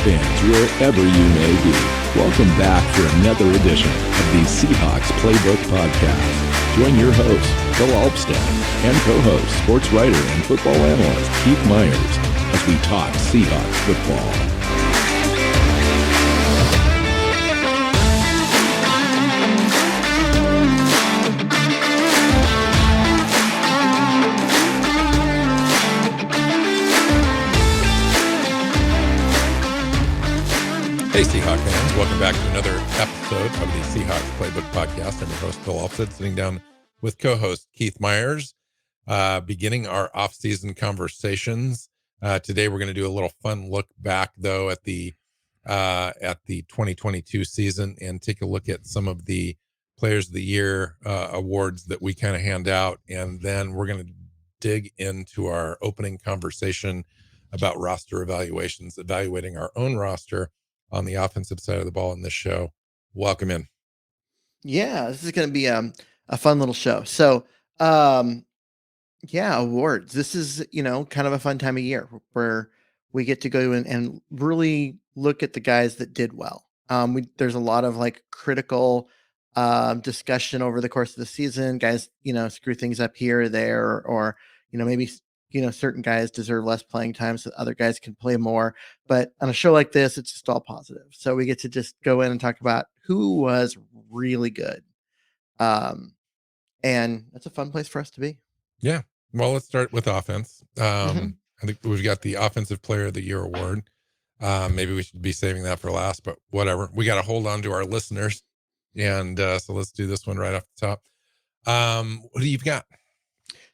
fans wherever you may be. Welcome back for another edition of the Seahawks Playbook podcast. Join your host, Bill Alvstad, and co-host, sports writer and football analyst Keith Myers as we talk Seahawks football. Hey Seahawks fans, welcome back to another episode of the Seahawks Playbook podcast. I'm your host, Bill Alvstad, sitting down with co-host Keith Myers, beginning our off-season conversations. Today we're going to do a little fun look back, though, at the 2022 season and take a look at some of the Players of the Year awards that we kind of hand out. And then we're going to dig into our opening conversation about roster evaluations, evaluating our own roster on the offensive side of the ball in this show. Welcome in. Yeah, this is going to be a fun little show. So, awards. This is, kind of a fun time of year where we get to go and really look at the guys that did well. There's a lot of critical discussion over the course of the season. Guys, screw things up here or there, or maybe certain guys deserve less playing time so other guys can play more. But on a show like this, it's just all positive. So we get to just go in and talk about who was really good. And that's a fun place for us to be. Yeah. Well, let's start with offense. I think we've got the Offensive Player of the Year award. Maybe we should be saving that for last, but whatever. We got to hold on to our listeners. And so let's do this one right off the top. What do you got?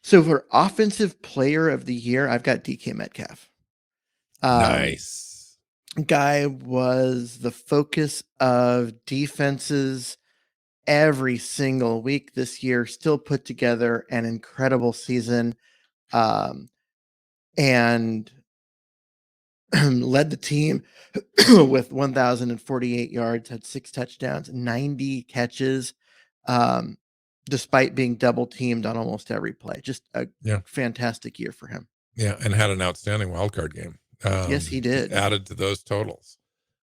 So for Offensive Player of the Year, I've got DK Metcalf. Nice. Guy was the focus of defenses every single week this year, still put together an incredible season, and led the team with 1,048 yards, had 6 touchdowns, 90 catches, despite being double teamed on almost every play. Just a fantastic year for him. Yeah. And had an outstanding wildcard game. Yes, he did. Added to those totals,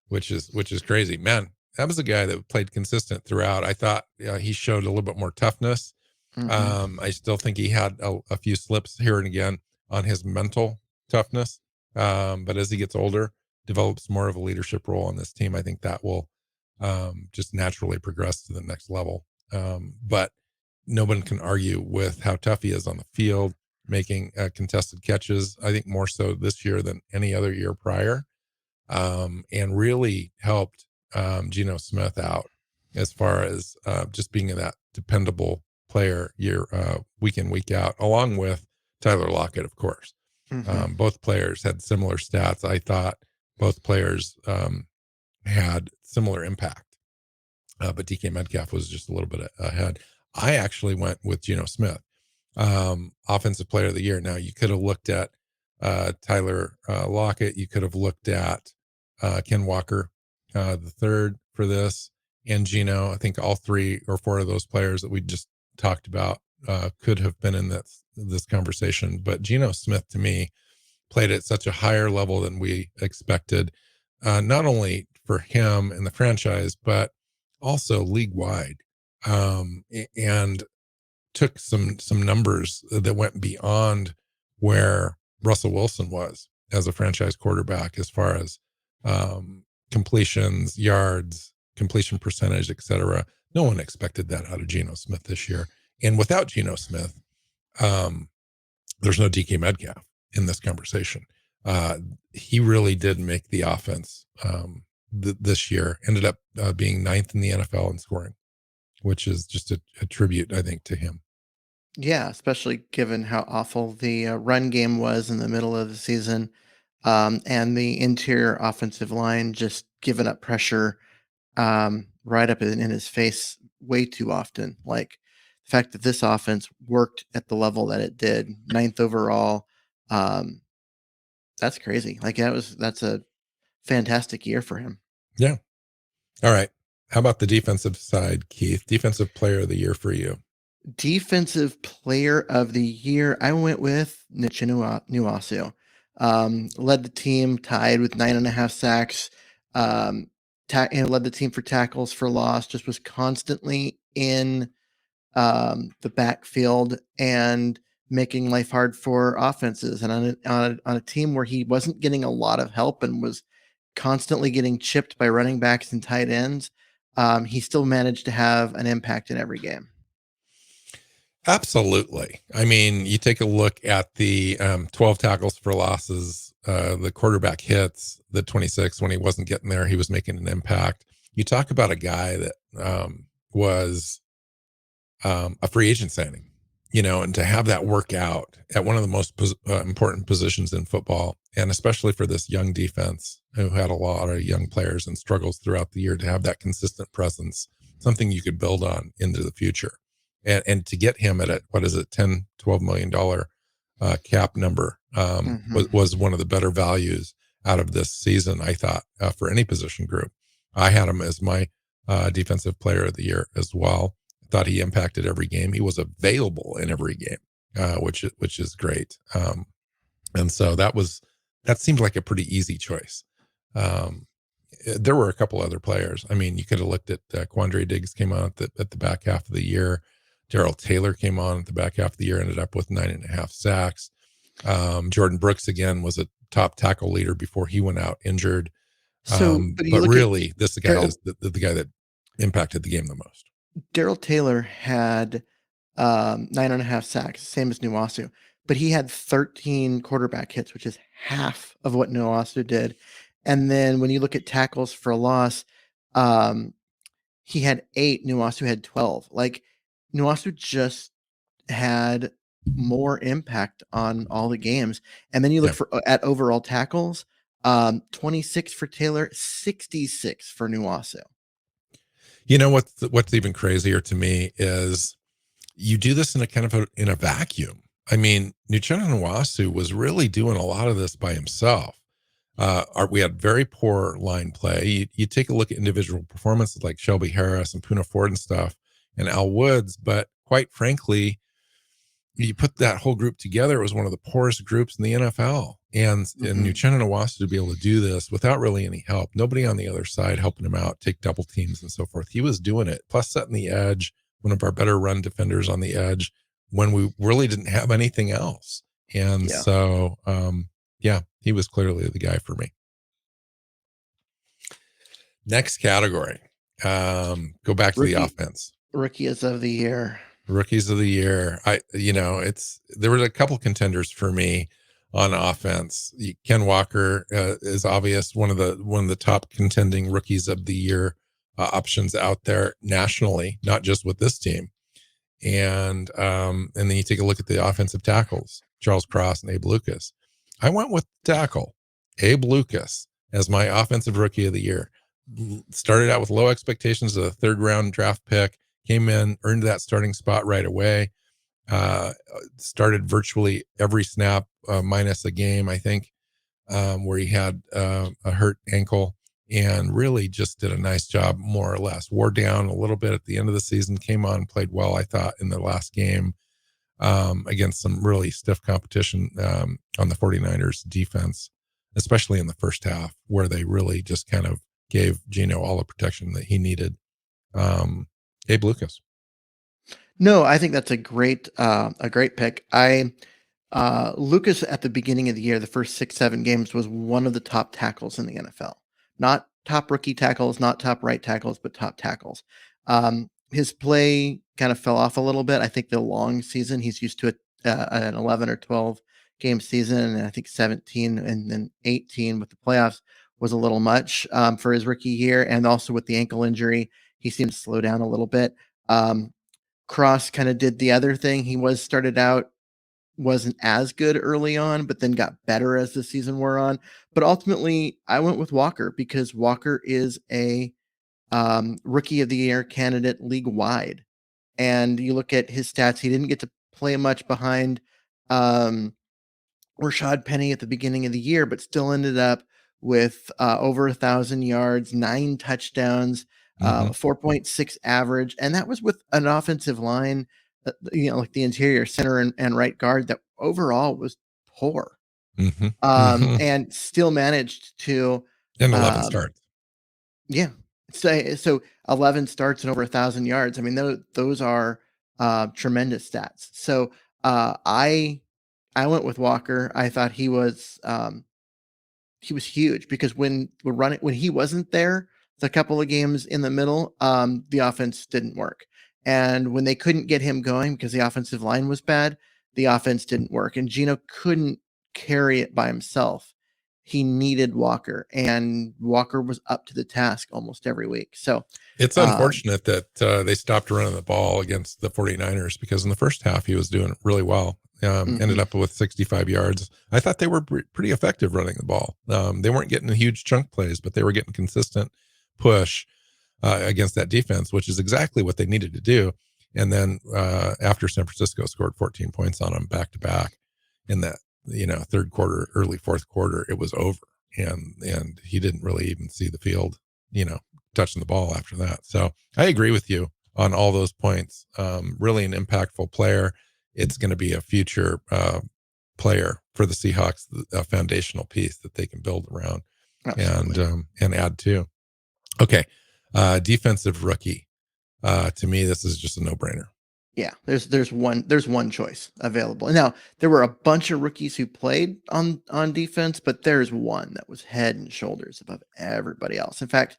which is crazy, man. That was a guy that played consistent throughout. I thought he showed a little bit more toughness. I still think he had a few slips here and again on his mental toughness. But as he gets older, develops more of a leadership role on this team, I think that will just naturally progress to the next level. But no one can argue with how tough he is on the field, making contested catches, I think more so this year than any other year prior, and really helped Geno Smith out as far as just being that dependable player week in, week out, along with Tyler Lockett, of course. Both players had similar stats. I thought both players had similar impact, but DK Metcalf was just a little bit ahead. I actually went with Geno Smith, Offensive Player of the Year. Now, you could have looked at Tyler Lockett. You could have looked at Ken Walker, the third for this, and Geno. I think all 3 or 4 of those players that we just talked about could have been in this conversation. But Geno Smith, to me, played at such a higher level than we expected, not only for him and the franchise, but also league-wide. And took some numbers that went beyond where Russell Wilson was as a franchise quarterback, as far as completions, yards, completion percentage, etc. No one expected that out of Geno Smith this year. And without Geno Smith, there's no DK Metcalf in this conversation. He really did make the offense this year, ended up being 9th in the NFL in scoring, which is just a tribute, I think, to him. Yeah, especially given how awful the run game was in the middle of the season, and the interior offensive line just giving up pressure right up in his face way too often. Like the fact that this offense worked at the level that it did, 9th overall, that's crazy. Like that's a fantastic year for him. Yeah. All right. How about the defensive side, Keith? Defensive Player of the Year for you. Defensive Player of the Year, I went with Nuasu. Led the team, tied with 9.5 sacks. Led the team for tackles for loss. Just was constantly in the backfield and making life hard for offenses. And on a team where he wasn't getting a lot of help and was constantly getting chipped by running backs and tight ends, he still managed to have an impact in every game. Absolutely. I mean, you take a look at the 12 tackles for losses, the quarterback hits, the 26 when he wasn't getting there, he was making an impact. You talk about a guy that was a free agent signing, and to have that work out at one of the most important positions in football, and especially for this young defense who had a lot of young players and struggles throughout the year, to have that consistent presence, something you could build on into the future. And to get him at what is it, $10-12 million cap number was one of the better values out of this season, I thought, for any position group. I had him as my defensive player of the year as well. I thought he impacted every game. He was available in every game, which is great. And so that seemed like a pretty easy choice. There were a couple other players. I mean, you could have looked at Quandre Diggs came on at the back half of the year. Darrell Taylor came on at the back half of the year, ended up with 9.5 sacks. Jordan Brooks, again, was a top tackle leader before he went out injured. But really, this guy is the guy that impacted the game the most. Darrell Taylor had 9.5 sacks, same as Nuwasu, but he had 13 quarterback hits, which is half of what Nuwasu did. And then when you look at tackles for loss, he had 8, Nuwasu had 12. Like, Nuwasu just had more impact on all the games. And then you look at overall tackles, 26 for Taylor, 66 for Nuwasu. What's even crazier to me is you do this in a kind of in a vacuum. I mean, Uchenna Nwasu was really doing a lot of this by himself. We had very poor line play. You take a look at individual performances like Shelby Harris and Puna Ford and stuff, and Al Woods, but quite frankly, you put that whole group together, it was one of the poorest groups in the NFL. And Uchenna Nwasu to be able to do this without really any help, nobody on the other side helping him out, take double teams and so forth. He was doing it, plus setting the edge, one of our better run defenders on the edge when we really didn't have anything else. And so, he was clearly the guy for me. Next category, go back to the offense. Rookies of the year. There were a couple contenders for me on offense. Ken Walker is obvious, one of the top contending rookies of the year options out there nationally, not just with this team. And then you take a look at the offensive tackles, Charles Cross and Abe Lucas. I went with tackle, Abe Lucas, as my offensive rookie of the year. Started out with low expectations of a 3rd round draft pick, came in, earned that starting spot right away, started virtually every snap, minus a game, I think, where he had a hurt ankle, and really just did a nice job, more or less. Wore down a little bit at the end of the season, came on, played well, I thought, in the last game against some really stiff competition on the 49ers defense, especially in the first half, where they really just kind of gave Geno all the protection that he needed. Abe Lucas. No, I think that's a great pick. Lucas at the beginning of the year, the first 6-7 games, was one of the top tackles in the NFL. Not top rookie tackles, not top right tackles, but top tackles. His play kind of fell off a little bit. I think the long season, he's used to an 11 or 12 game season, and I think 17 and then 18 with the playoffs was a little much for his rookie year. And also with the ankle injury, he seemed to slow down a little bit. Cross kind of did the other thing. He started out, wasn't as good early on, but then got better as the season wore on. But ultimately, I went with Walker because Walker is a rookie of the year candidate league wide. And you look at his stats, he didn't get to play much behind Rashad Penny at the beginning of the year, but still ended up with over 1,000 yards, 9 touchdowns, 4.6 average. And that was with an offensive line, like the interior center and right guard, that overall was poor. and still managed to, and 11 starts. Yeah. So 11 starts and over 1,000 yards. I mean, those are tremendous stats. So I went with Walker. I thought he was huge because when he wasn't there, the couple of games in the middle, the offense didn't work. And when they couldn't get him going because the offensive line was bad, the offense didn't work. And Gino couldn't carry it by himself. He needed Walker, and Walker was up to the task almost every week. So it's unfortunate that they stopped running the ball against the 49ers, because in the first half he was doing really well. Ended up with 65 yards. I thought they were pretty effective running the ball. They weren't getting huge chunk plays, but they were getting consistent push against that defense, which is exactly what they needed to do. And then after San Francisco scored 14 points on them back to back in that, third quarter, early fourth quarter, it was over. And he didn't really even see the field, touching the ball after that. So I agree with you on all those points. Really an impactful player. It's going to be a future player for the Seahawks, a foundational piece that they can build around. Absolutely. and add to. Okay. Defensive rookie. To me, this is just a no-brainer. Yeah, there's one choice available. Now, there were a bunch of rookies who played on defense, but there's one that was head and shoulders above everybody else. In fact,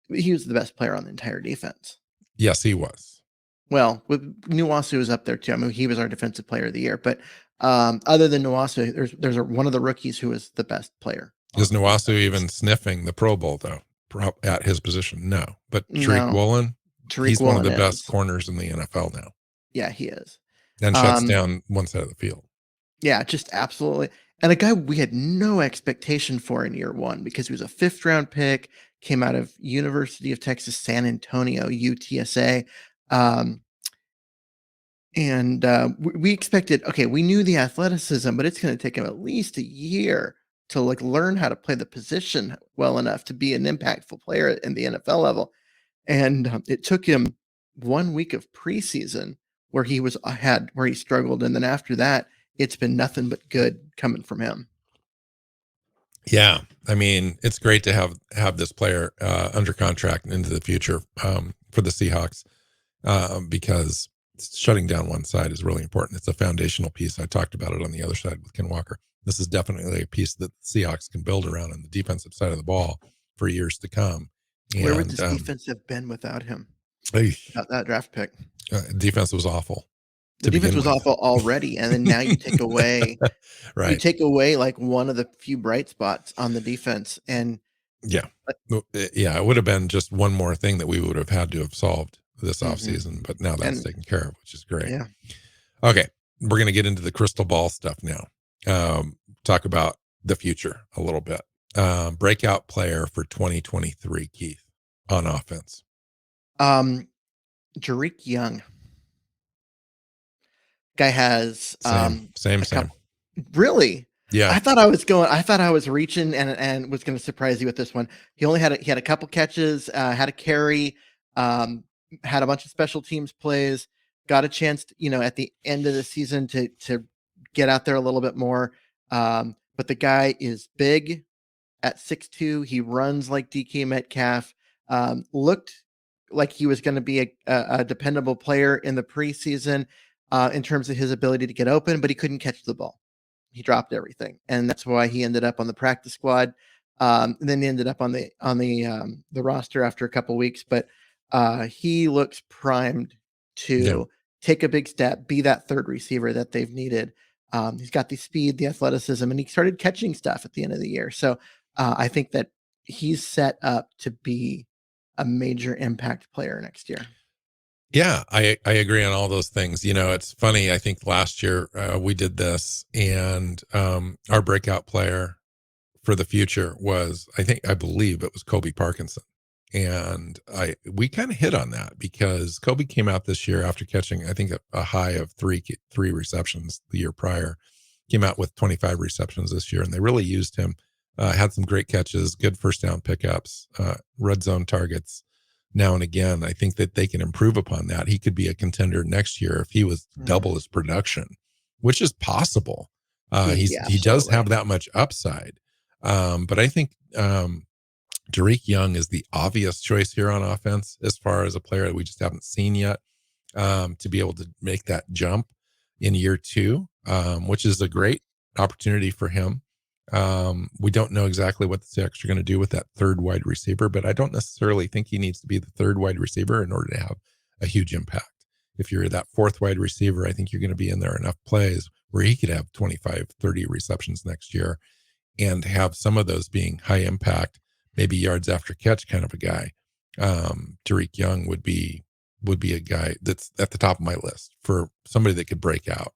he was the best player on the entire defense. Yes, he was. Well, with Nuwasu was up there too. I mean, he was our defensive player of the year. But other than Nuwasu, there's one of the rookies who was the best player. Is Nuwasu even sniffing the Pro Bowl though? At his position, no. But Tariq Woolen, he's one of the best corners in the NFL now. Yeah, he is. And shuts down one side of the field. Yeah, just absolutely. And a guy we had no expectation for in year one because he was a 5th round pick, came out of University of Texas, San Antonio, UTSA. And we expected, okay, we knew the athleticism, but it's going to take him at least a year to learn how to play the position well enough to be an impactful player in the NFL level. And it took him 1 week of preseason where he struggled. And then after that, it's been nothing but good coming from him. Yeah. I mean, it's great to have this player under contract into the future for the Seahawks because shutting down one side is really important. It's a foundational piece. I talked about it on the other side with Ken Walker. This is definitely a piece that the Seahawks can build around on the defensive side of the ball for years to come. Where would this defense have been without him? Without that draft pick? Defense was awful. The defense was awful already, and then now you take away, right? You take away one of the few bright spots on the defense, and it would have been just one more thing that we would have had to have solved this offseason, but now that's taken care of, which is great. Yeah. Okay, we're gonna get into the crystal ball stuff now. Talk about the future a little bit. Breakout player for 2023, Keith, on offense. Jarick Young. Guy has same. Really? Yeah. I thought I was reaching and was going to surprise you with this one. He had a couple catches, had a carry, had a bunch of special teams plays, got a chance to, at the end of the season to get out there a little bit more. But the guy is big at 6'2". He runs like DK Metcalf. Looked like he was going to be a dependable player in the preseason in terms of his ability to get open, but he couldn't catch the ball. He dropped everything, and that's why he ended up on the practice squad. And then he ended up on the roster after a couple weeks. But he looks primed to take a big step, be that third receiver that they've needed. He's got the speed, the athleticism, and he started catching stuff at the end of the year. So I think that he's set up to be a major impact player next year. Yeah, I agree on all those things. It's funny. I think last year we did this, and our breakout player for the future was, I believe it was Kobe Parkinson. And we kind of hit on that because Kobe came out this year after catching, I think, a high of three receptions the year prior, came out with 25 receptions this year, and they really used him. Had some great catches, good first down pickups, red zone targets now and again. I think that they can improve upon that. He could be a contender next year if he was double his production, which is possible. He does Absolutely. have that much upside. But I think Tariq Young is the obvious choice here on offense as far as a player that we just haven't seen yet, to be able to make that jump in year two, which is a great opportunity for him. We don't know exactly what the Seahawks are going to do with that third wide receiver, but I don't necessarily think he needs to be the third wide receiver in order to have a huge impact. If you're that fourth wide receiver, I think you're going to be in there enough plays where he could have 25, 30 receptions next year and have some of those being high impact, maybe yards after catch kind of a guy. Tariq Young would be a guy that's at the top of my list for somebody that could break out.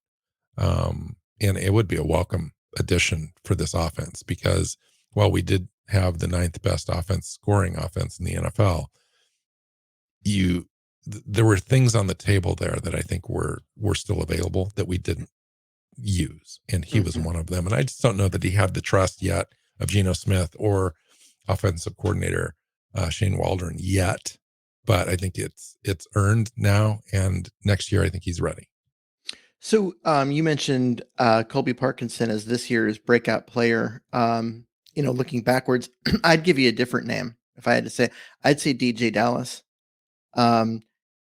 And it would be a welcome addition for this offense because while we did have the ninth best scoring offense in the NFL, there were things on the table there that I think were still available that we didn't use, and he was one of them. And I just don't know that he had the trust yet of Geno Smith or offensive coordinator Shane Waldron yet, but I think it's earned now, and next year I think he's ready. So you mentioned Colby Parkinson as this year's breakout player. Looking backwards, I'd give you a different name if I had to say. I'd say DJ Dallas.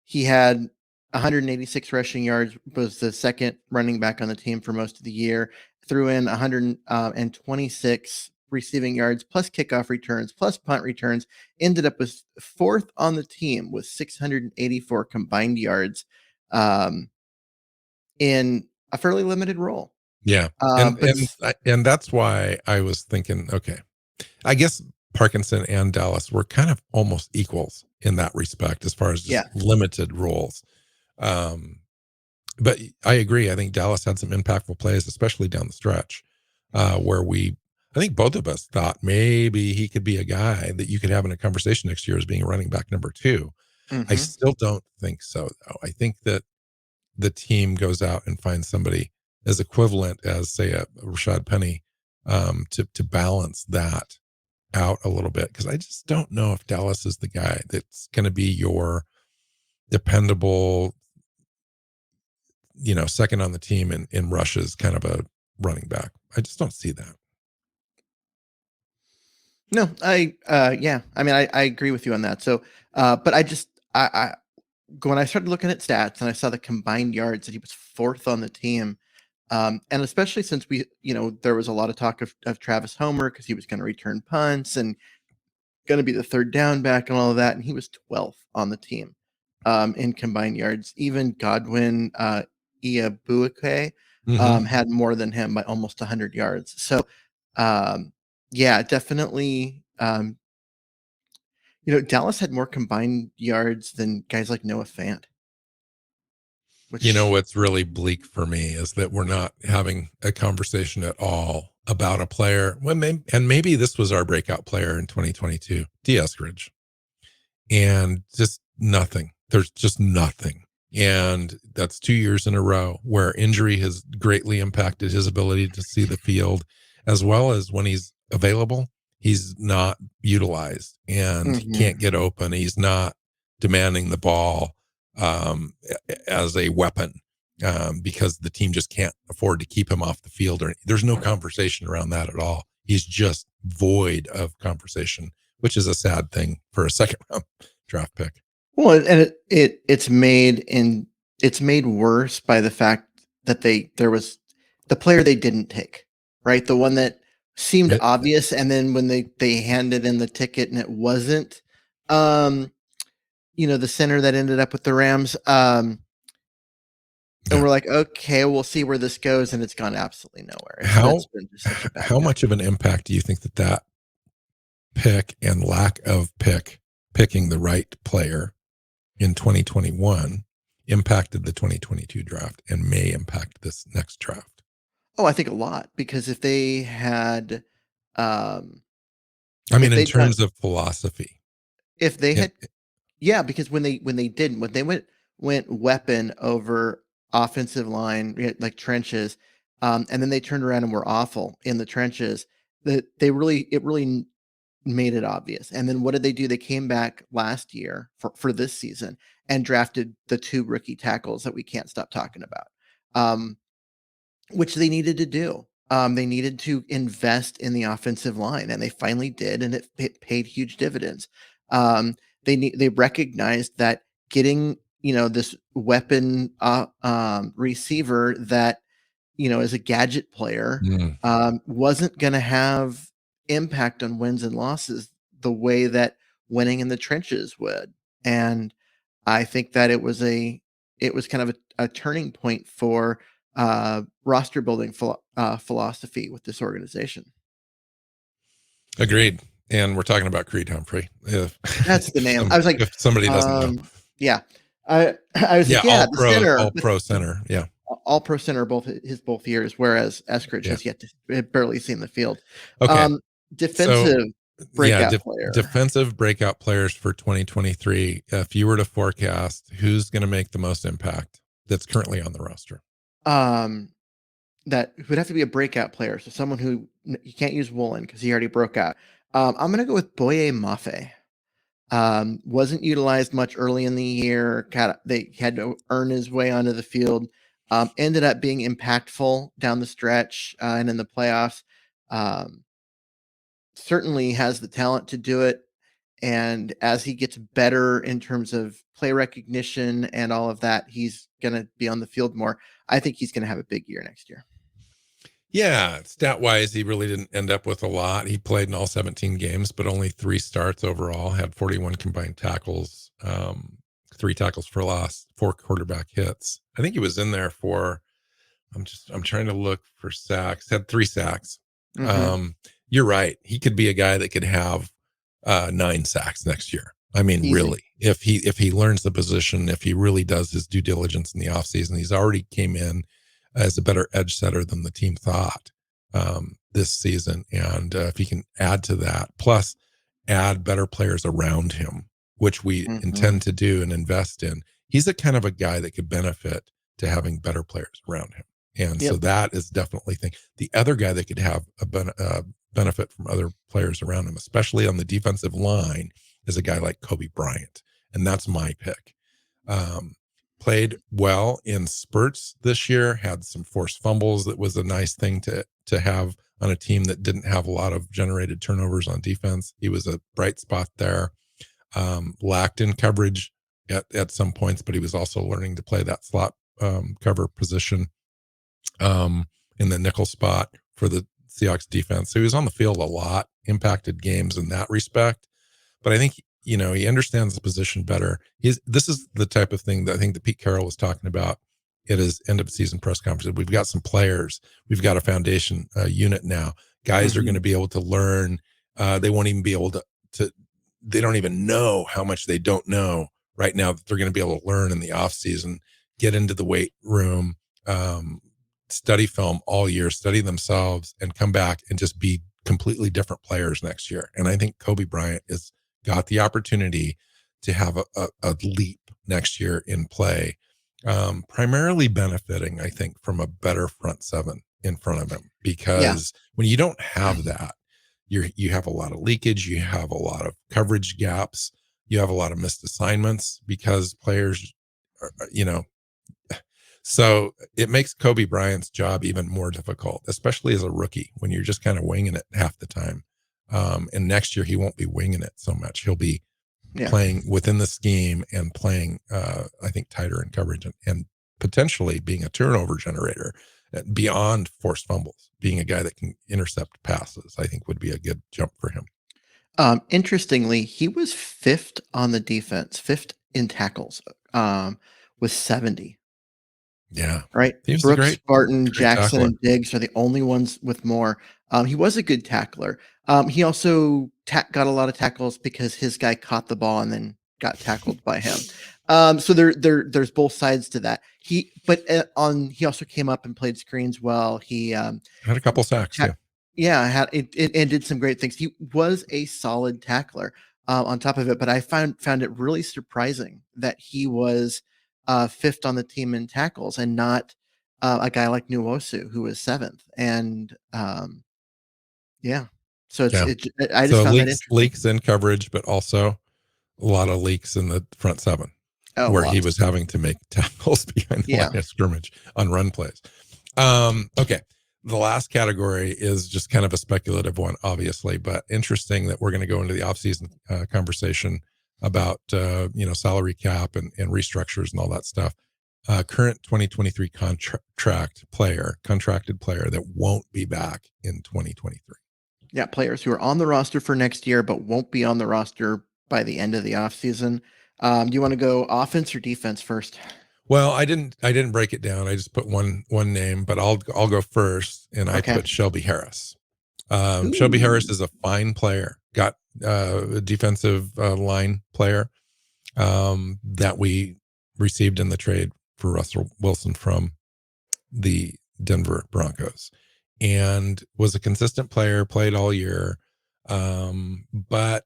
He had 186 rushing yards, was the second running back on the team for most of the year, threw in 126 receiving yards, plus kickoff returns, plus punt returns, ended up with fourth on the team with 684 combined yards in a fairly limited role. Yeah. And that's why I was thinking, okay, I guess Parkinson and Dallas were kind of almost equals in that respect as far as just limited roles. But I agree. I think Dallas had some impactful plays, especially down the stretch, where I think both of us thought maybe he could be a guy that you could have in a conversation next year as being running back number 2. I still don't think so, though. I think that the team goes out and finds somebody as equivalent as, say, a Rashad Penny, to balance that out a little bit, because I just don't know if Dallas is the guy that's going to be your dependable, second on the team in rushes kind of a running back. I just don't see that. No, I agree with you on that. So, but when I started looking at stats and I saw the combined yards that he was fourth on the team, and especially since there was a lot of talk of Travis Homer because he was going to return punts and going to be the third down back and all of that, and he was 12th on the team in combined yards. Even Godwin Iabuike had more than him by almost 100 yards. So, definitely. Dallas had more combined yards than guys like Noah Fant. What's really bleak for me is that we're not having a conversation at all about a player. And maybe this was our breakout player in 2022, D. Eskridge. And just nothing. There's just nothing. And that's 2 years in a row where injury has greatly impacted his ability to see the field, as well as when he's available, he's not utilized and he can't get open. He's not demanding the ball as a weapon, because the team just can't afford to keep him off the field. There's no conversation around that at all. He's just void of conversation, which is a sad thing for a second round draft pick. Well, and it's made worse by the fact that there was the player they didn't take, right? The one that seemed obvious, and then when they handed in the ticket and it wasn't, the center that ended up with the Rams, and we're like, okay, we'll see where this goes, and it's gone absolutely nowhere. It's been just such a bad how much of an impact do you think that pick and lack of picking the right player in 2021 impacted the 2022 draft and may impact this next draft? Oh, I think a lot, because if they had, in terms of philosophy, if they had, because when they went weapon over offensive line, like trenches, and then they turned around and were awful in the trenches, that it really made it obvious. And then what did they do? They came back last year for this season and drafted the 2 rookie tackles that we can't stop talking about, which they needed to do. They needed to invest in the offensive line, and they finally did, and it paid huge dividends. They recognized that getting this weapon receiver that is a gadget player wasn't going to have impact on wins and losses the way that winning in the trenches would. And I think that it was kind of a turning point for roster building philosophy with this organization. Agreed. And we're talking about Creed Humphrey. That's the name. I was like, if somebody doesn't know. Yeah. I was like, all the pro, center. all pro center. Yeah. All pro center both years, whereas Eskridge has yet to barely seen the field. Okay. Defensive breakout player. Defensive breakout players for 2023. If you were to forecast who's going to make the most impact that's currently on the roster, that would have to be a breakout player. So someone who you can't use Woolen because he already broke out. I'm going to go with Boye Mafe. Wasn't utilized much early in the year. They had to earn his way onto the field. Ended up being impactful down the stretch and in the playoffs. Certainly has the talent to do it. And as he gets better in terms of play recognition and all of that, he's going to be on the field more. I think he's going to have a big year next year. Yeah, stat wise, he really didn't end up with a lot. He played in all 17 games, but only 3 starts overall, had 41 combined tackles, 3 tackles for loss, 4 quarterback hits. I think he was in there for, I'm trying to look for sacks, had 3 sacks. Mm-hmm. You're right. He could be a guy that could have 9 sacks next year. I mean, Easy. Really, if he learns the position, if he really does his due diligence in the offseason, he's already came in as a better edge setter than the team thought this season. And if he can add to that, plus add better players around him, which we intend to do and invest in, he's a kind of a guy that could benefit to having better players around him. And so that is definitely thing. The other guy that could have a benefit from other players around him, especially on the defensive line, is a guy like Kobe Bryant. And that's my pick. Played well in spurts this year, had some forced fumbles. That was a nice thing to have on a team that didn't have a lot of generated turnovers on defense. He was a bright spot there. Lacked in coverage at some points, but he was also learning to play that slot cover position in the nickel spot for the Seahawks defense. So he was on the field a lot, impacted games in that respect. But I think, he understands the position better. This is the type of thing that I think that Pete Carroll was talking about at his end of season press conference. We've got some players. We've got a foundation unit now. Guys are going to be able to learn. They won't even be able to, they don't even know how much they don't know right now that they're going to be able to learn in the off season, get into the weight room, study film all year, study themselves, and come back and just be completely different players next year. And I think Kobe Bryant has got the opportunity to have a leap next year in play, primarily benefiting, I think, from a better front seven in front of him, because when you don't have that, you have a lot of leakage, you have a lot of coverage gaps, you have a lot of missed assignments because players are, so it makes Kobe Bryant's job even more difficult, especially as a rookie, when you're just kind of winging it half the time. And next year he won't be winging it so much. He'll be playing within the scheme and playing, I think, tighter in coverage and potentially being a turnover generator beyond forced fumbles. Being a guy that can intercept passes, I think, would be a good jump for him. Interestingly, he was 5th on the defense, 5th in tackles, with 70. Yeah. Right. Brooks, Spartan, Jackson, and Diggs are the only ones with more. He was a good tackler. He also got a lot of tackles because his guy caught the ball and then got tackled by him. So there's both sides to that. He also came up and played screens well. He had a couple sacks. and did some great things. He was a solid tackler on top of it, but I found it really surprising that he was 5th on the team in tackles and not a guy like Nwosu, who was 7th. And so I just found that interesting. Leaks in coverage, but also a lot of leaks in the front seven, where he was having to make tackles behind the line of scrimmage on run plays. Okay, The last category is just kind of a speculative one, obviously, but interesting that we're going to go into the offseason conversation about, salary cap and restructures and all that stuff. Current 2023 contracted player that won't be back in 2023. Yeah, players who are on the roster for next year but won't be on the roster by the end of the offseason. Do you want to go offense or defense first? Well, I didn't break it down. I just put one name, but I'll go first, and I put Shelby Harris. Shelby Harris is a fine player. Got a defensive line player that we received in the trade for Russell Wilson from the Denver Broncos, and was a consistent player, played all year. But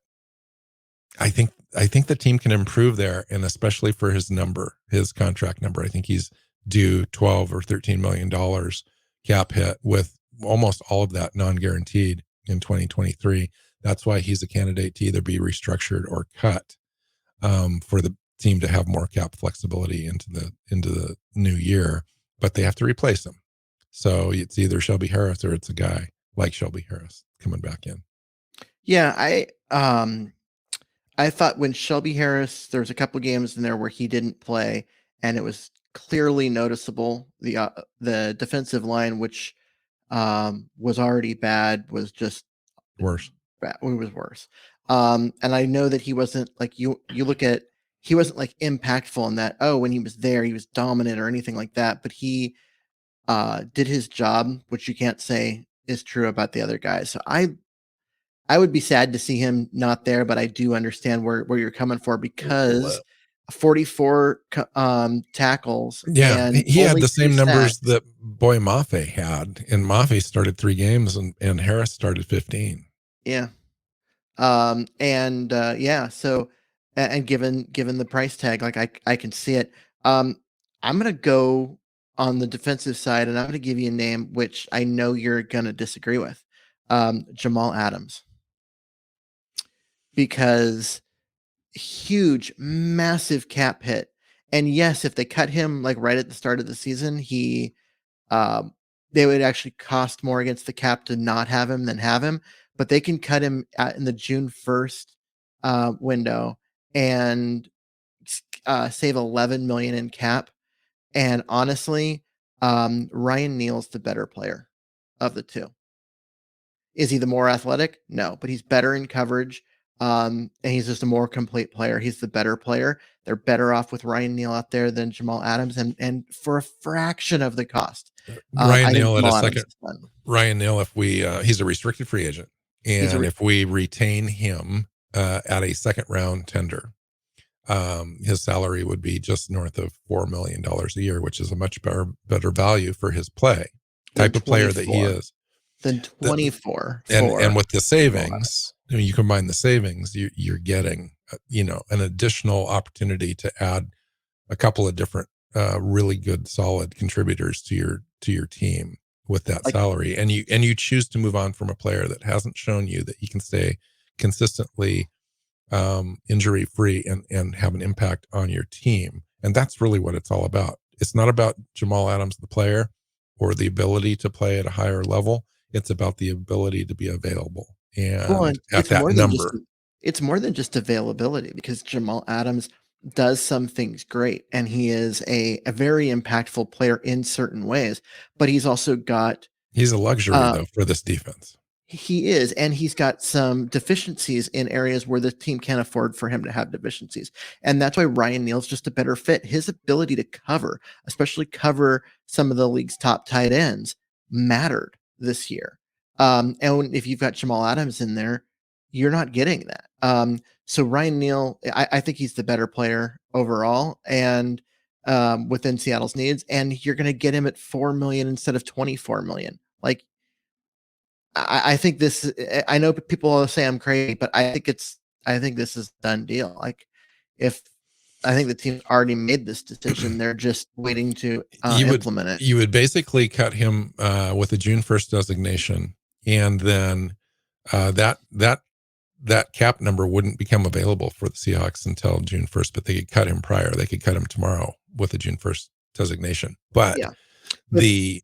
I think the team can improve there, and especially for his contract number. I think he's due $12 or $13 million cap hit, with almost all of that non-guaranteed in 2023. That's why he's a candidate to either be restructured or cut, for the team to have more cap flexibility into the new year. But they have to replace him. So it's either Shelby Harris or it's a guy like Shelby Harris coming back in. Yeah, I thought when Shelby Harris, there was a couple games in there where he didn't play, and it was clearly noticeable. The defensive line, which was already bad, was just Worse. bad. It was worse. And I know that he wasn't like you look at, he wasn't like impactful in that, when he was there, he was dominant or anything like that. But he did his job, which you can't say is true about the other guys. So I would be sad to see him not there, but I do understand where you're coming for, because 44 tackles. Yeah, and he had the same numbers sacks. that Boy Mafe had, and Mafe started 3 games and Harris started 15. Yeah. So, and given the price tag, like I can see it. I'm going to go on the defensive side, and I'm going to give you a name which I know you're going to disagree with. Jamal Adams. Because huge, massive cap hit. And yes, if they cut him like right at the start of the season, they would actually cost more against the cap to not have him than have him. But they can cut him in the June 1st window and save $11 million in cap. And honestly, Ryan Neal's the better player of the two. Is he the more athletic? No, but he's better in coverage. And he's just a more complete player. He's the better player. They're better off with Ryan Neal out there than Jamal Adams, and for a fraction of the cost. Ryan Neal at a second. Ryan Neal, if we he's a restricted free agent, and if we retain him at a second round tender, his salary would be just north of $4 million a year, which is a much better value for his play type of player that he is. Than 24. And with the savings, you combine the savings, you're getting, an additional opportunity to add a couple of different, really good, solid contributors to your team with that salary. And you choose to move on from a player that hasn't shown you that he can stay consistently, injury free and have an impact on your team. And that's really what it's all about. It's not about Jamal Adams, the player, or the ability to play at a higher level. It's about the ability to be available and at that number. It's more than just availability, because Jamal Adams does some things great, and he is a very impactful player in certain ways. But he's also got he's a luxury though for this defense. He is, and he's got some deficiencies in areas where the team can't afford for him to have deficiencies. And that's why Ryan Neal's just a better fit. His ability to cover, especially cover some of the league's top tight ends, mattered this year. And if you've got Jamal Adams in there, you're not getting that. So Ryan Neal, I think he's the better player overall, and within Seattle's needs. And you're going to get him at $4 million instead of $24 million. Like, I think this. I know people will say I'm crazy, but I think this is a done deal. Like, I think the team's already made this decision. They're just waiting to implement it. You would basically cut him with a June 1st designation, and then that cap number wouldn't become available for the Seahawks until June 1st. But they could cut him prior. They could cut him tomorrow with a June 1st designation. But The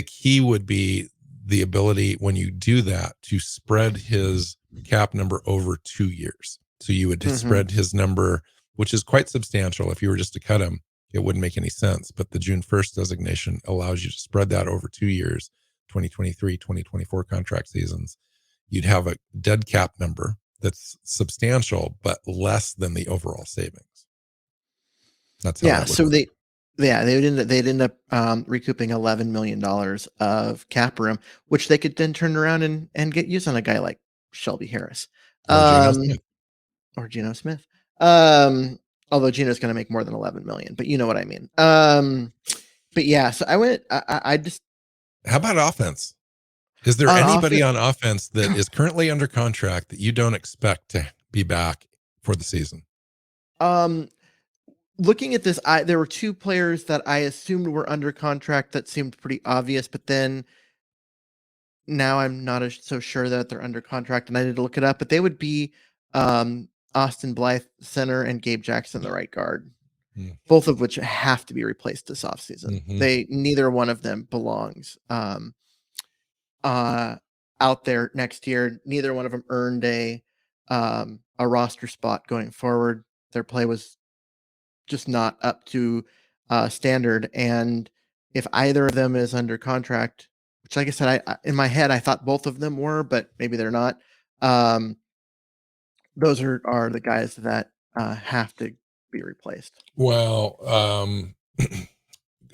key would be the ability when you do that to spread his cap number over 2 years. So you would spread his number, which is quite substantial. If you were just to cut him, it wouldn't make any sense. But the June 1st designation allows you to spread that over 2 years, 2023, 2024 contract seasons. You'd have a dead cap number that's substantial, but less than the overall savings. That's how that would work. They'd end up recouping $11 million of cap room, which they could then turn around and get used on a guy like Shelby Harris or Geno Smith. Although Geno's going to make more than 11 million, but you know what I mean. But yeah, so I just. How about offense? Is there anybody on offense that is currently under contract that you don't expect to be back for the season? Looking at this, there were 2 players that I assumed were under contract that seemed pretty obvious, but then now I'm not so sure that they're under contract, and I need to look it up. But they would be Austin Blythe, center, and Gabe Jackson, the right guard, both of which have to be replaced this offseason. Neither one of them belongs out there next year. Neither one of them earned a roster spot going forward. Their play was just not up to standard. And if either of them is under contract, which like I said, I in my head, I thought both of them were, but maybe they're not. Those are the guys that have to be replaced. Well,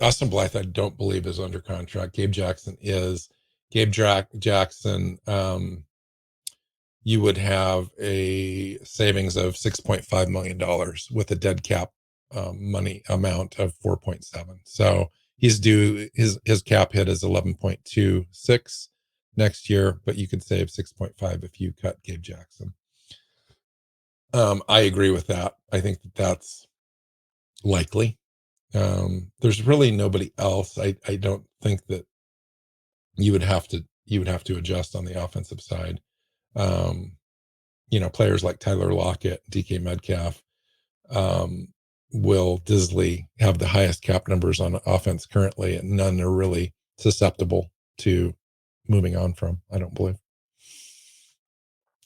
Austin Blythe, I don't believe is under contract. Gabe Jackson is. Gabe Jackson, you would have a savings of $6.5 million with a dead cap money amount of 4.7. So he's due, his cap hit is 11.26 next year, but you could save 6.5 if you cut Gabe Jackson. I agree with that. I think that's likely. There's really nobody else. I don't think that you would have to adjust on the offensive side. Players like Tyler Lockett, DK Metcalf, Will Disley have the highest cap numbers on offense currently, and none are really susceptible to moving on from, I don't believe.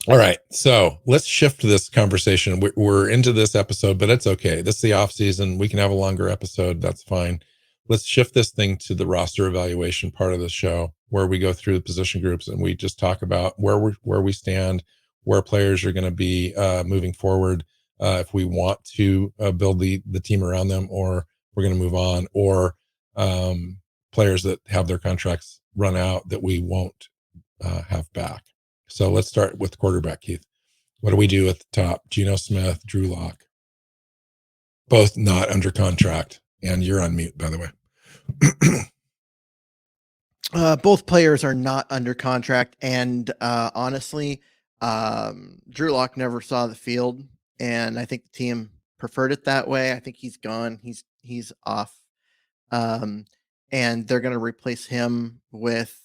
All right, so let's shift this conversation. We're into this episode, but it's okay. This is the off season. We can have a longer episode. That's fine. Let's shift this thing to the roster evaluation part of the show, where we go through the position groups and we just talk about where we stand, where players are going to be moving forward, if we want to build the team around them, or we're going to move on, or players that have their contracts run out that we won't have back. So let's start with quarterback, Keith. What do we do at the top? Geno Smith, Drew Lock, both not under contract. And you're on mute, by the way. Both players are not under contract. And honestly, Drew Lock never saw the field. And I think the team preferred it that way. I think he's gone. He's off. And they're going to replace him with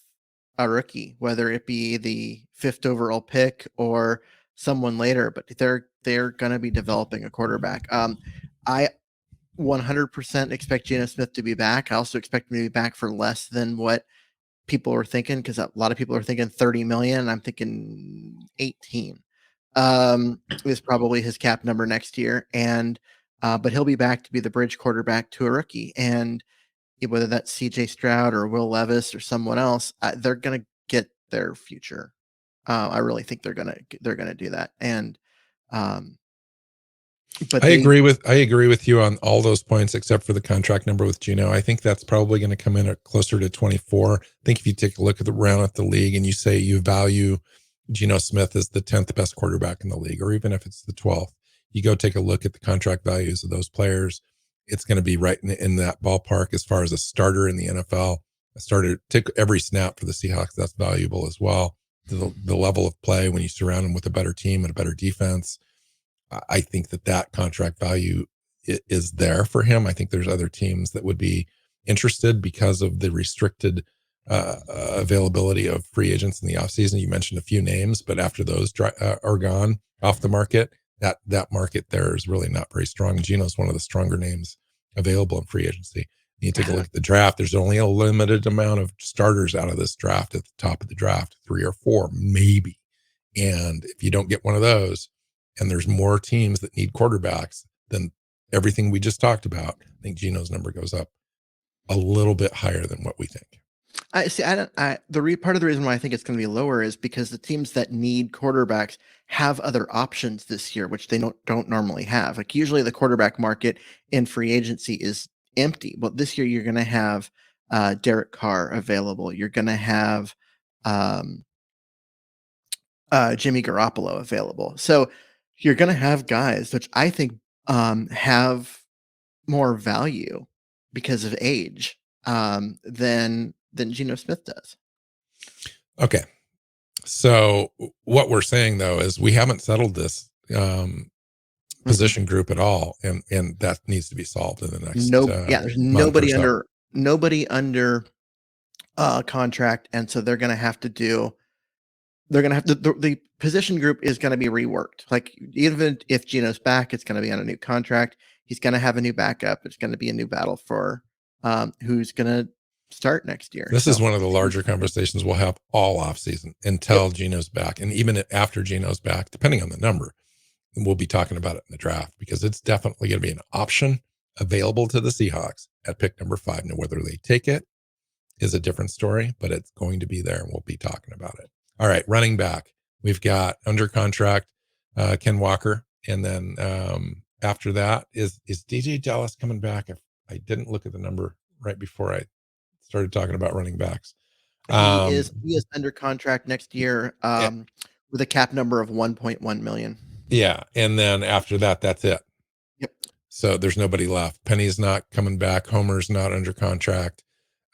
a rookie, whether it be the 5th overall pick or someone later, but they're going to be developing a quarterback. I 100% expect Geno Smith to be back. I also expect him to be back for less than what people are thinking, because a lot of people are thinking 30 million. And I'm thinking 18 is probably his cap number next year. And but he'll be back to be the bridge quarterback to a rookie. And whether that's CJ Stroud or Will Levis or someone else, they're going to get their future. I really think they're going to do that. And but I agree with you on all those points, except for the contract number with Geno. I think that's probably going to come in at closer to 24. I think if you take a look at the league and you say you value Geno Smith as the 10th best quarterback in the league, or even if it's the 12th, you go take a look at the contract values of those players. It's going to be right in that ballpark as far as a starter in the NFL. A starter, take every snap for the Seahawks. That's valuable as well. The level of play when you surround them with a better team and a better defense. I think that contract value is there for him. I think there's other teams that would be interested because of the restricted availability of free agents in the offseason. You mentioned a few names, but after those are gone off the market, that market there is really not very strong. Geno's one of the stronger names available in free agency. You take a look at the draft. There's only a limited amount of starters out of this draft at the top of the draft, 3 or 4, maybe. And if you don't get one of those, and there's more teams that need quarterbacks, then everything we just talked about, I think Gino's number goes up a little bit higher than what we think. I see. Part of the reason why I think it's going to be lower is because the teams that need quarterbacks have other options this year, which they don't normally have. Like usually the quarterback market in free agency is empty, but this year you're going to have Derek Carr available. You're going to have Jimmy Garoppolo available. So you're going to have guys which I think have more value because of age than Geno Smith does. Okay. So what we're saying though is we haven't settled this position group at all, and that needs to be solved in the next there's nobody under contract, and so they're going to have to the position group is going to be reworked. Like even if Geno's back, it's going to be on a new contract. He's going to have a new backup. It's going to be a new battle for who's going to start next year. This is one of the larger conversations we'll have all off season until Geno's back, and even after Geno's back, depending on the number, we'll be talking about it in the draft, because it's definitely going to be an option available to the Seahawks at pick number 5. Now, whether they take it is a different story, but it's going to be there, and we'll be talking about it. All right, running back. We've got under contract Ken Walker, and then after that is DJ Dallas coming back? I didn't look at the number right before I started talking about running backs. He is under contract next year with a cap number of $1.1 million. Yeah, and then after that, that's it. Yep. So there's nobody left. Penny's not coming back. Homer's not under contract.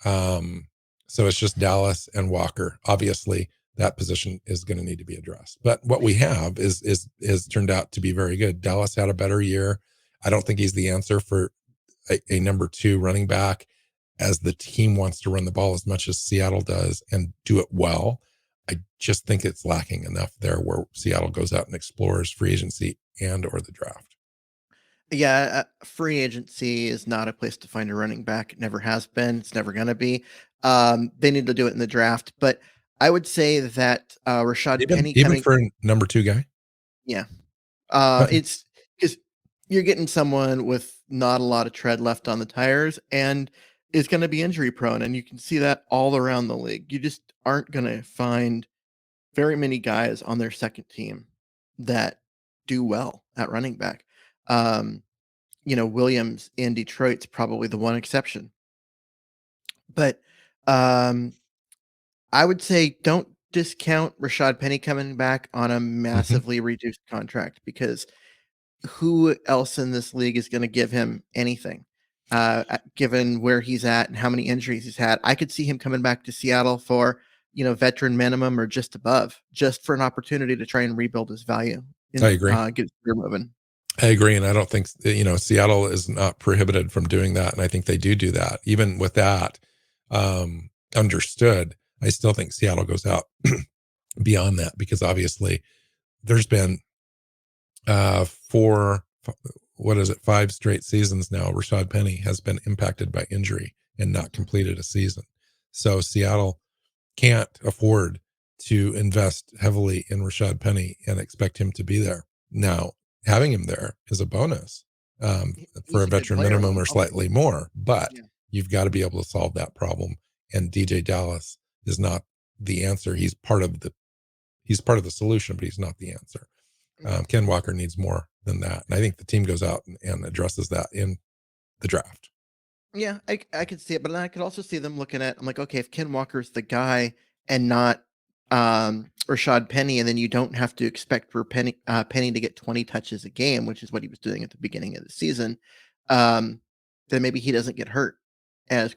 So it's just Dallas and Walker. Obviously, that position is going to need to be addressed. But what we have is turned out to be very good. Dallas had a better year. I don't think he's the answer for a number 2 running back, as the team wants to run the ball as much as Seattle does and do it well. I just think it's lacking enough there where Seattle goes out and explores free agency and or the draft. Yeah, free agency is not a place to find a running back. It never has been. It's never going to be. They need to do it in the draft. But I would say that Rashad Penny even for a number 2 guy. Yeah, it's because you're getting someone with not a lot of tread left on the tires and is going to be injury prone, and you can see that all around the league. You just aren't going to find very many guys on their second team that do well at running back. Williams in Detroit's probably the one exception. But I would say don't discount Rashad Penny coming back on a massively reduced contract, because who else in this league is going to give him anything, given where he's at and how many injuries he's had? I could see him coming back to Seattle for, veteran minimum or just above, just for an opportunity to try and rebuild his value. I agree. Get his career moving. I agree. And I don't think, Seattle is not prohibited from doing that. And I think they do that. Even with that understood, I still think Seattle goes out beyond that, because obviously there's been 5 straight seasons now. Rashad Penny has been impacted by injury and not completed a season. So Seattle can't afford to invest heavily in Rashad Penny and expect him to be there. Now, having him there is a bonus for a veteran minimum or slightly more, but you've got to be able to solve that problem. And DJ Dallas is not the answer. He's part of the solution, but he's not the answer. Ken Walker needs more than that. And I think the team goes out and addresses that in the draft. Yeah, I could see it, but then I could also see them looking at, I'm like, okay, if Ken Walker's the guy and not Rashad Penny, and then you don't have to expect for Penny to get 20 touches a game, which is what he was doing at the beginning of the season, then maybe he doesn't get hurt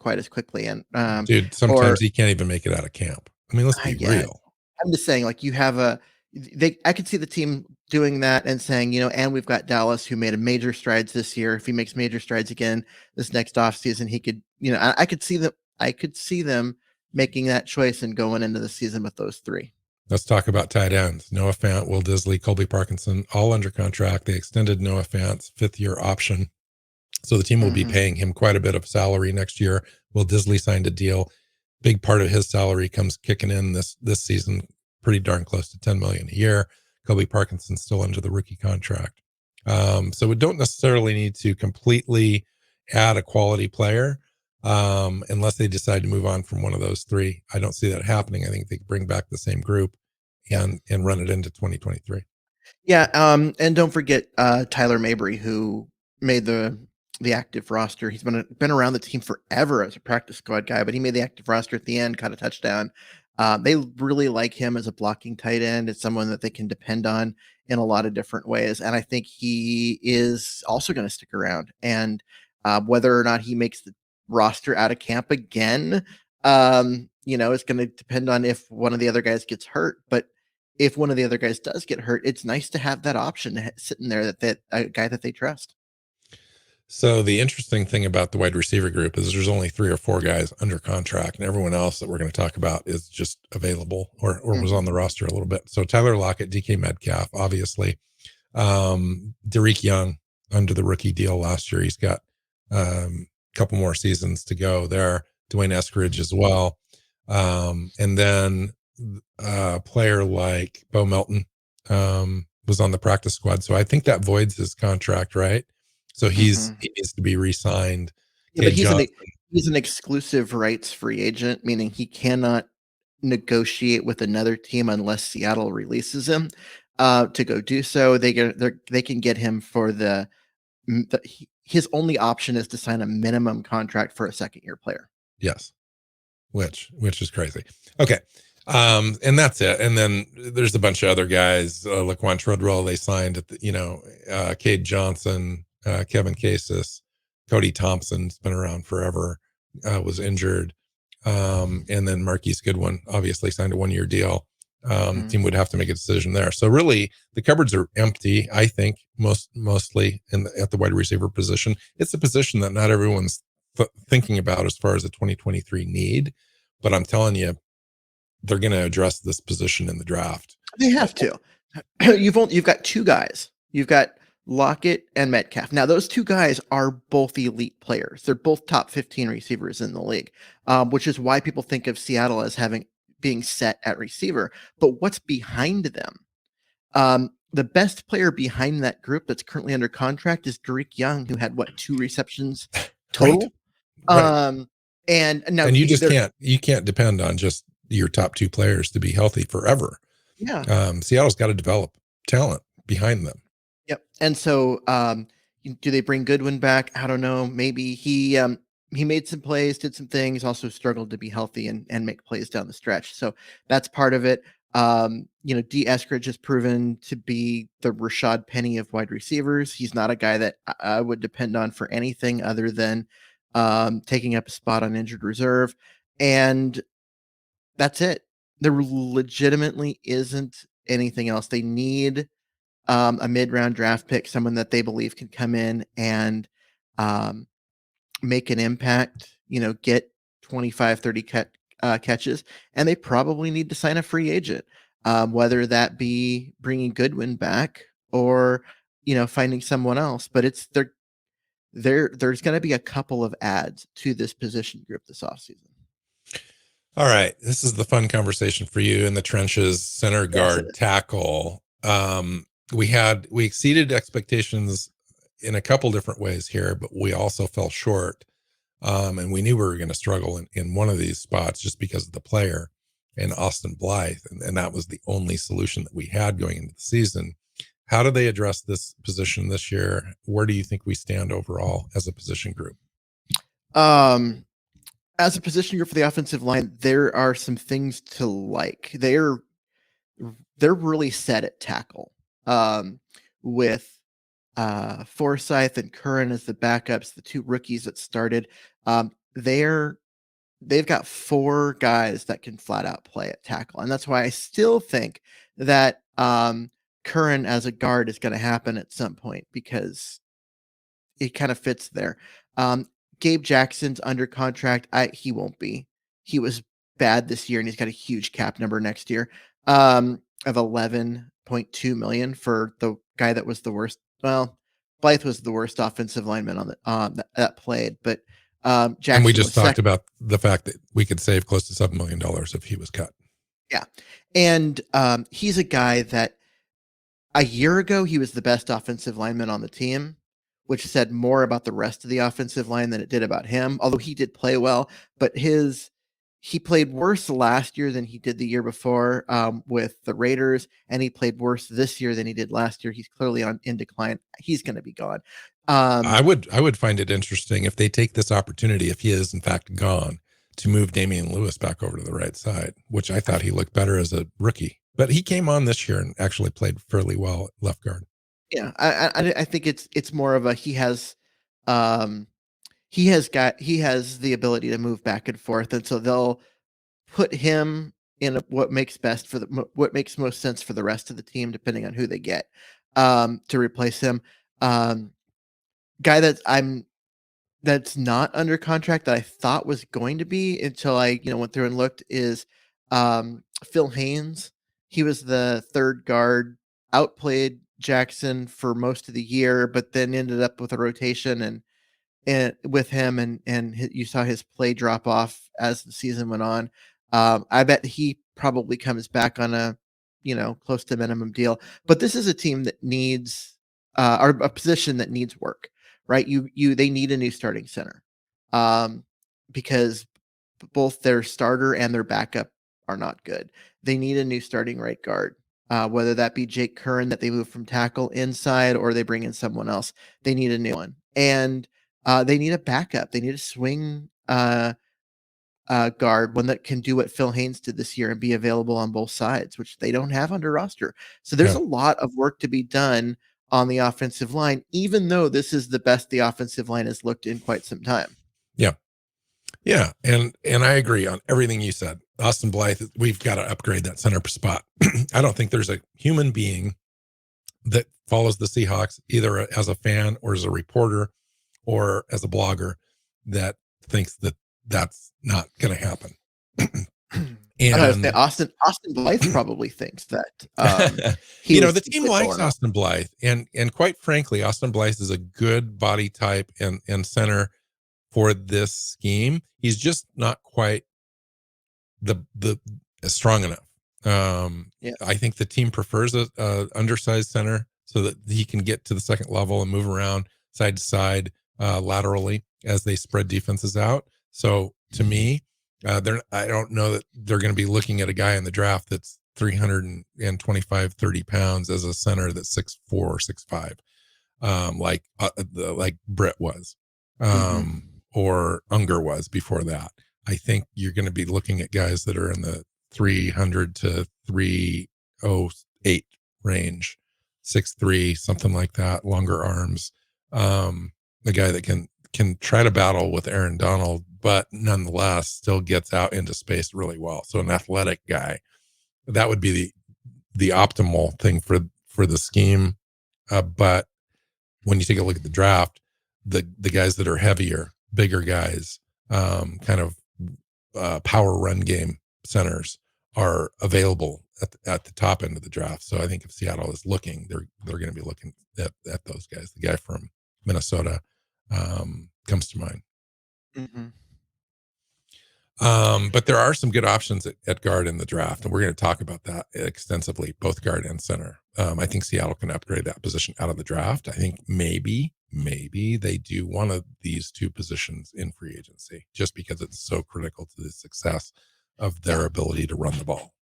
quite as quickly. And dude, sometimes he can't even make it out of camp. I mean, let's be real. I'm just saying, like, you have I could see the team doing that and saying, and we've got Dallas, who made major strides this year. If he makes major strides again this next offseason, he could, I could see them making that choice and going into the season with those 3. Let's talk about tight ends. Noah Fant, Will Disley, Colby Parkinson, all under contract. They extended Noah Fant's 5th-year option So the team will be paying him quite a bit of salary next year. Will Disley signed a deal. Big part of his salary comes kicking in this season, pretty darn close to $10 million a year. Kobe Parkinson's still under the rookie contract. So we don't necessarily need to completely add a quality player unless they decide to move on from one of those three. I don't see that happening. I think they bring back the same group and run it into 2023. Yeah, and don't forget Tyler Mabry, who made the active roster. He's been around the team forever as a practice squad guy, but he made the active roster at the end, caught a touchdown. They really like him as a blocking tight end. It's someone that they can depend on in a lot of different ways, and I think he is also going to stick around. And whether or not he makes the roster out of camp again, it's going to depend on if one of the other guys gets hurt. But if one of the other guys does get hurt, it's nice to have that option sitting there that a guy that they trust. So the interesting thing about the wide receiver group is there's only 3 or 4 guys under contract, and everyone else that we're going to talk about is just available or was on the roster a little bit. So Tyler Lockett, DK Metcalf, obviously, Derek Young under the rookie deal last year. He's got a couple more seasons to go there. Dwayne Eskridge as well. And then a player like Bo Melton was on the practice squad. So I think that voids his contract, right? So he needs to be re-signed. Yeah, but he's an exclusive rights free agent, meaning he cannot negotiate with another team unless Seattle releases him to go do so. They can get him for his only option is to sign a minimum contract for a second-year player. Yes, which is crazy. Okay. And that's it. And then there's a bunch of other guys, Laquan Treadwell, they signed at Cade Johnson, Kevin Casis, Cody Thompson's been around forever, was injured. And then Marquise Goodwin obviously signed a 1-year deal. Team would have to make a decision there. So really the cupboards are empty, I think, mostly at the wide receiver position. It's a position that not everyone's thinking about as far as the 2023 need, but I'm telling you, they're going to address this position in the draft. They have to. You've got 2 guys. You've got Lockett and Metcalf. Now, those 2 guys are both elite players. They're both top 15 receivers in the league, which is why people think of Seattle as being set at receiver. But what's behind them? The best player behind that group that's currently under contract is Derek Young, who had 2 receptions total. Right. And now you just can't depend on just your top 2 players to be healthy forever. Yeah. Seattle's got to develop talent behind them. Yep. And so, do they bring Goodwin back? I don't know. Maybe he made some plays, did some things, also struggled to be healthy and make plays down the stretch. So that's part of it. D. Eskridge has proven to be the Rashad Penny of wide receivers. He's not a guy that I would depend on for anything other than taking up a spot on injured reserve. And that's it. There legitimately isn't anything else. They need a mid-round draft pick, someone that they believe can come in and make an impact, get 25, 30 catches, and they probably need to sign a free agent, whether that be bringing Goodwin back or, finding someone else. But there's going to be a couple of adds to this position group this offseason. All right. This is the fun conversation for you in the trenches, center guard, tackle. We exceeded expectations in a couple different ways here, but we also fell short. And we knew we were going to struggle in one of these spots just because of the player and Austin Blythe. And that was the only solution that we had going into the season. How do they address this position this year? Where do you think we stand overall as a position group? As a position group for the offensive line, there are some things to like. They're really set at tackle. With Forsyth and Curran as the backups, the 2 rookies that started. They've got 4 guys that can flat out play at tackle, and that's why I still think that Curran as a guard is going to happen at some point because it kind of fits there. Gabe Jackson's under contract. He won't be. He was bad this year, and he's got a huge cap number next year of $11.2 million for the guy that was the worst. Well, Blythe was the worst offensive lineman on the that played, but Jackson And we was just talked second. about the fact that we could save close to $7 million if he was cut. Yeah, and he's a guy that a year ago he was the best offensive lineman on the team, which said more about the rest of the offensive line than it did about him. Although he did play well, but he played worse last year than he did the year before with the Raiders, and he played worse this year than he did last year. He's clearly in decline. He's going to be gone. I would find it interesting if they take this opportunity, if he is in fact gone, to move Damian Lewis back over to the right side, which I thought he looked better as a rookie. But he came on this year and actually played fairly well at left guard. Yeah, I think it's more of a he has the ability to move back and forth, and so they'll put him in what makes most sense for the rest of the team, depending on who they get to replace him. Guy that's not under contract that I thought was going to be until I went through and looked is Phil Haynes. He was the third guard, outplayed Jackson for most of the year, but then ended up with a rotation and with him and you saw his play drop off as the season went on. I bet he probably comes back on a close to minimum deal. But this is a team that needs or a position that needs work, right? They need a new starting center because both their starter and their backup are not good. They need a new starting right guard. Whether that be Jake Curran that they move from tackle inside or they bring in someone else, they need a new one. And they need a backup. They need a swing guard, one that can do what Phil Haynes did this year and be available on both sides, which they don't have under roster. So there's a lot of work to be done on the offensive line, even though this is the best the offensive line has looked in quite some time. Yeah. Yeah. And I agree on everything you said. Austin Blythe, we've got to upgrade that center spot. I don't think there's a human being that follows the Seahawks, either as a fan or as a reporter or as a blogger, that thinks that that's not going to happen. And Austin Blythe probably thinks that the team likes Austin Blythe, and quite frankly, Austin Blythe is a good body type and center for this scheme. He's just not quite the strong enough. I think the team prefers a undersized center so that he can get to the second level and move around side to side laterally as they spread defenses out. So to me, I don't know that they're going to be looking at a guy in the draft that's 325, 30 pounds as a center that's 6'4 or 6'5, like Brett was, or Unger was before that. I think you're going to be looking at guys that are in the 300 to 308 range, 6'3", something like that, longer arms. The guy that can try to battle with Aaron Donald, but nonetheless still gets out into space really well. So an athletic guy, that would be the optimal thing for the scheme. But when you take a look at the draft, the guys that are heavier, bigger guys, kind of power run game centers are available at the top end of the draft. So I think if Seattle is looking, they're going to be looking at those guys. The guy from Minnesota comes to mind. But there are some good options at guard in the draft, and we're going to talk about that extensively, both guard and center. I think Seattle can upgrade that position out of the draft. I think maybe they do one of these two positions in free agency, just because it's so critical to the success of their ability to run the ball.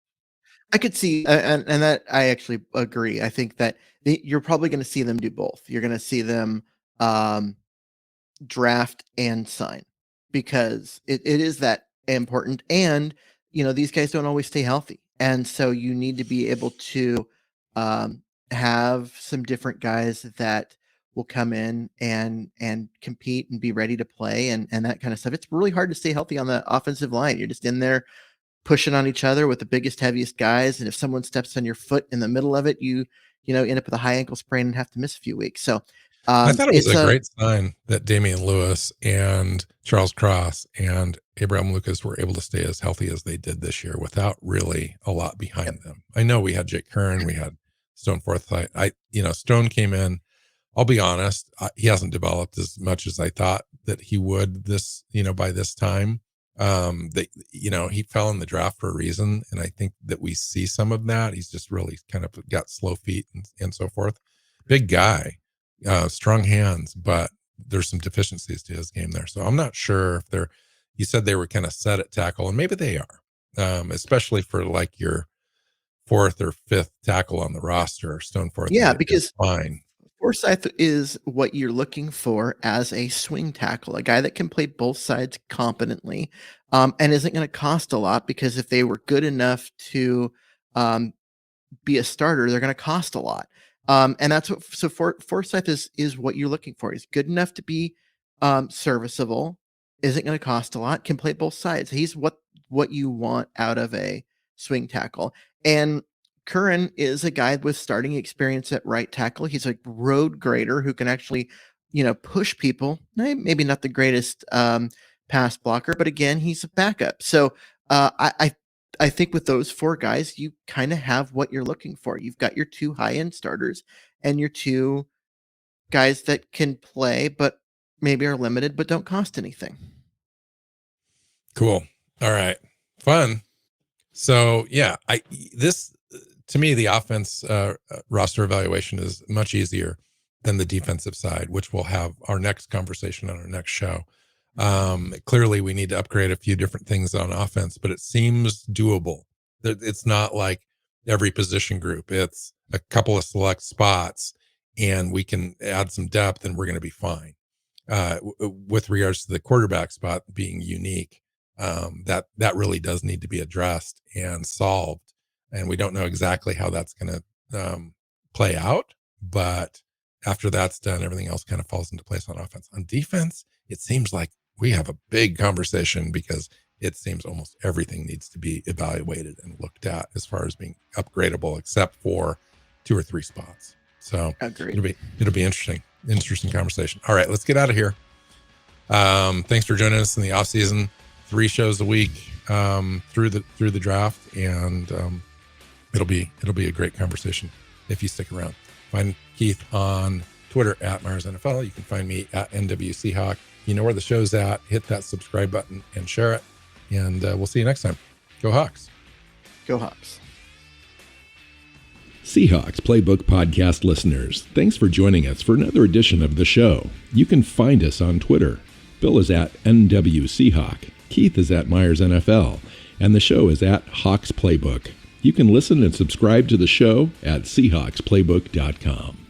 I could see, and that I actually agree. I think that you're probably going to see them do both. You're going to see them draft and sign, because it is that important. And these guys don't always stay healthy, and so you need to be able to have some different guys that will come in and compete and be ready to play and that kind of stuff. It's really hard to stay healthy on the offensive line. You're just in there pushing on each other with the biggest, heaviest guys, and if someone steps on your foot in the middle of it, you end up with a high ankle sprain and have to miss a few weeks. So I thought it was a great sign that Damian Lewis and Charles Cross and Abraham Lucas were able to stay as healthy as they did this year without really a lot behind them. I know we had Jake Curran, we had Stone Forsythe. Stone came in I'll be honest, he hasn't developed as much as I thought that he would by this time. He fell in the draft for a reason. And I think that we see some of that. He's just really kind of got slow feet and so forth. Big guy, strong hands, but there's some deficiencies to his game there. So I'm not sure if you said they were kind of set at tackle, and maybe they are, especially for like your fourth or fifth tackle on the roster, Stone Forth. Yeah, because fine. Forsyth is what you're looking for as a swing tackle, a guy that can play both sides competently, and isn't going to cost a lot, because if they were good enough to be a starter, they're going to cost a lot. And that's what, so Forsyth is what you're looking for. He's good enough to be serviceable, isn't going to cost a lot, can play both sides. He's what you want out of a swing tackle. And Curran is a guy with starting experience at right tackle. He's a road grader who can actually, push people. Maybe not the greatest pass blocker, but again, he's a backup. So I think with those four guys, you kind of have what you're looking for. You've got your two high-end starters and your two guys that can play, but maybe are limited, but don't cost anything. Cool. All right. Fun. So yeah, to me, the offense roster evaluation is much easier than the defensive side, which we'll have our next conversation on our next show. Clearly we need to upgrade a few different things on offense, but it seems doable. It's not like every position group. It's a couple of select spots, and we can add some depth and we're going to be fine. With regards to the quarterback spot being unique, that really does need to be addressed and solved. And we don't know exactly how that's going to play out, but after that's done, everything else kind of falls into place on offense. On defense, it seems like we have a big conversation, because it seems almost everything needs to be evaluated and looked at as far as being upgradable, except for 2 or 3 spots. So Agreed. It'll be interesting conversation. All right, let's get out of here. Thanks for joining us in the off season. 3 shows a week through the draft, and it'll be a great conversation if you stick around. Find Keith on Twitter at Myers NFL. You can find me at NWChawk. You know where the show's at. Hit that subscribe button and share it. And we'll see you next time. Go Hawks. Go Hawks. Seahawks Playbook podcast listeners, thanks for joining us for another edition of the show. You can find us on Twitter. Bill is at NWChawk. Keith is at Myers NFL. And the show is at Hawks Playbook. You can listen and subscribe to the show at SeahawksPlaybook.com.